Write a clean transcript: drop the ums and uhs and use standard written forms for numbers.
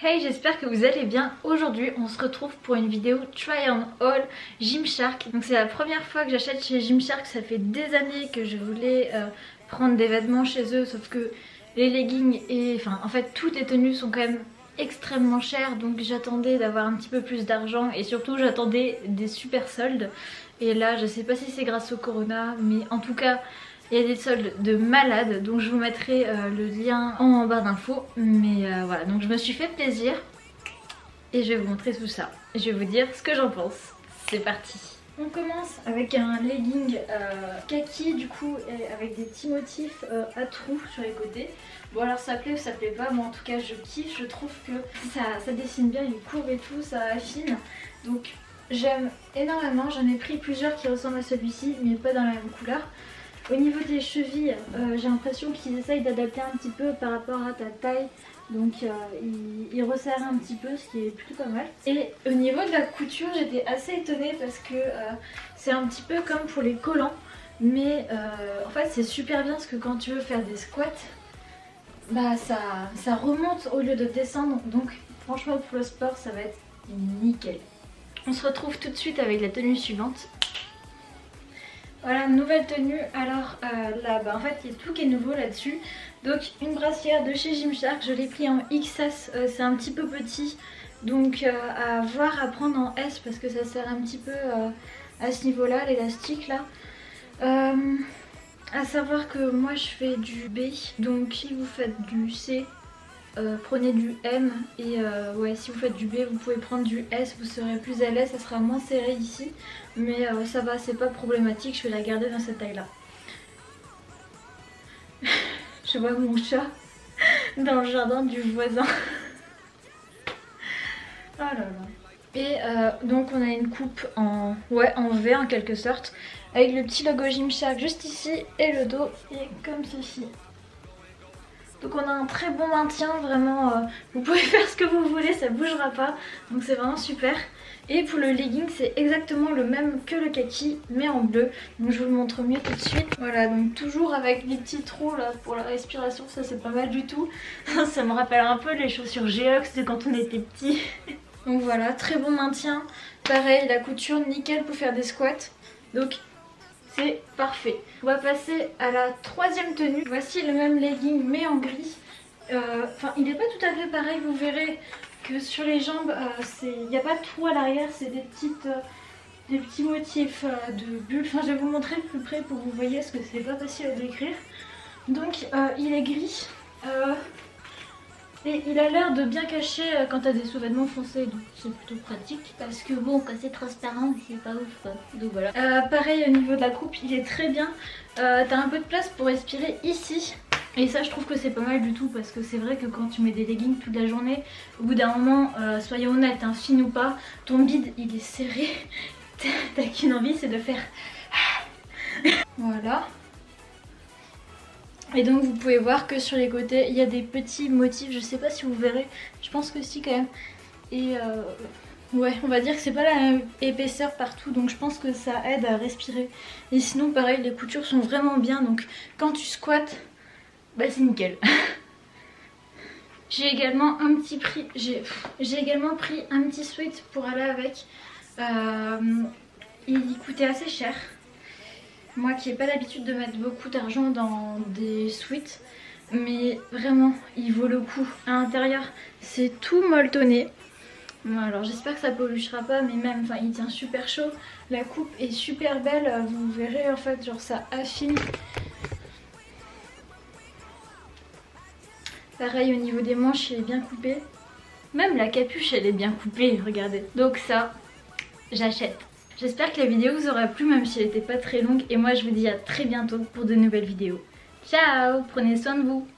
Hey, j'espère que vous allez bien. Aujourd'hui on se retrouve pour une vidéo try on haul Gymshark. Donc c'est la première fois que j'achète chez Gymshark. Ça fait des années que je voulais prendre des vêtements chez eux, sauf que les leggings et en fait toutes les tenues sont quand même extrêmement chères, donc j'attendais d'avoir un petit peu plus d'argent et surtout j'attendais des super soldes. Et là je sais pas si c'est grâce au corona, mais en tout cas il y a des soldes de malades, donc je vous mettrai le lien en barre d'infos. Mais voilà, donc je me suis fait plaisir et je vais vous montrer tout ça. Je vais vous dire ce que j'en pense. C'est parti. On commence avec un legging kaki du coup, avec des petits motifs à trous sur les côtés. Bon alors ça plaît ou ça plaît pas, moi en tout cas je kiffe, je trouve que ça dessine bien, il est courbe et tout, ça affine. Donc j'aime énormément, j'en ai pris plusieurs qui ressemblent à celui-ci mais pas dans la même couleur. Au niveau des chevilles, j'ai l'impression qu'ils essayent d'adapter un petit peu par rapport à ta taille. Donc ils resserrent un petit peu, ce qui est plutôt pas mal. Et au niveau de la couture, j'étais assez étonnée parce que c'est un petit peu comme pour les collants. Mais en fait c'est super bien parce que quand tu veux faire des squats, bah ça remonte au lieu de descendre. Donc franchement pour le sport ça va être nickel. On se retrouve tout de suite avec la tenue suivante. Voilà, nouvelle tenue. Alors là, en fait il y a tout qui est nouveau là-dessus. Donc une brassière de chez Gymshark, je l'ai pris en XS, c'est un petit peu petit. Donc à voir à prendre en S parce que ça sert un petit peu à ce niveau-là, l'élastique là. À savoir que moi je fais du B, donc si vous faites du C, prenez du M, et ouais, si vous faites du B vous pouvez prendre du S, vous serez plus à l'aise, ça sera moins serré ici, mais ça va, c'est pas problématique, je vais la garder dans cette taille là. Je vois mon chat dans le jardin du voisin. Oh là là. Et donc on a une coupe en V en quelque sorte, avec le petit logo Gymshark juste ici et le dos est comme ceci. Donc on a un très bon maintien, vraiment, vous pouvez faire ce que vous voulez, ça bougera pas, donc c'est vraiment super. Et pour le legging c'est exactement le même que le kaki mais en bleu, donc je vous le montre mieux tout de suite. Voilà, donc toujours avec des petits trous là pour la respiration, ça c'est pas mal du tout. Ça me rappelle un peu les chaussures Geox de quand on était petit. Donc voilà, très bon maintien, pareil la couture nickel pour faire des squats, donc c'est parfait. On va passer à la troisième tenue. Voici le même legging mais en gris. Enfin il n'est pas tout à fait pareil, vous verrez que sur les jambes il n'y a pas de trou à l'arrière, c'est des petits motifs de bulles. Enfin je vais vous montrer de plus près pour que vous voyez parce que c'est pas facile à décrire. Donc il est gris. Et il a l'air de bien cacher quand t'as des sous-vêtements foncés, donc c'est plutôt pratique. Parce que bon, quand c'est transparent, c'est pas ouf quoi. Donc voilà. Pareil au niveau de la coupe, il est très bien. T'as un peu de place pour respirer ici. Et ça je trouve que c'est pas mal du tout parce que c'est vrai que quand tu mets des leggings toute la journée, au bout d'un moment, soyons honnêtes, hein, fine ou pas, ton bide il est serré. T'as qu'une envie, c'est de faire... Voilà. Et donc vous pouvez voir que sur les côtés il y a des petits motifs, je sais pas si vous verrez, je pense que si quand même. Et ouais, on va dire que c'est pas la même épaisseur partout, donc je pense que ça aide à respirer. Et sinon pareil, les coutures sont vraiment bien, donc quand tu squattes, bah c'est nickel. J'ai également également pris un petit sweat pour aller avec. Il coûtait assez cher. Moi qui n'ai pas l'habitude de mettre beaucoup d'argent dans des sweats, mais vraiment il vaut le coup. À l'intérieur c'est tout molletonné. Bon, alors j'espère que ça polluera pas, mais même il tient super chaud. La coupe est super belle, vous verrez en fait genre ça affine. Pareil au niveau des manches il est bien coupé. Même la capuche elle est bien coupée, regardez. Donc ça, j'achète. J'espère que la vidéo vous aura plu même si elle n'était pas très longue. Et moi je vous dis à très bientôt pour de nouvelles vidéos. Ciao, prenez soin de vous.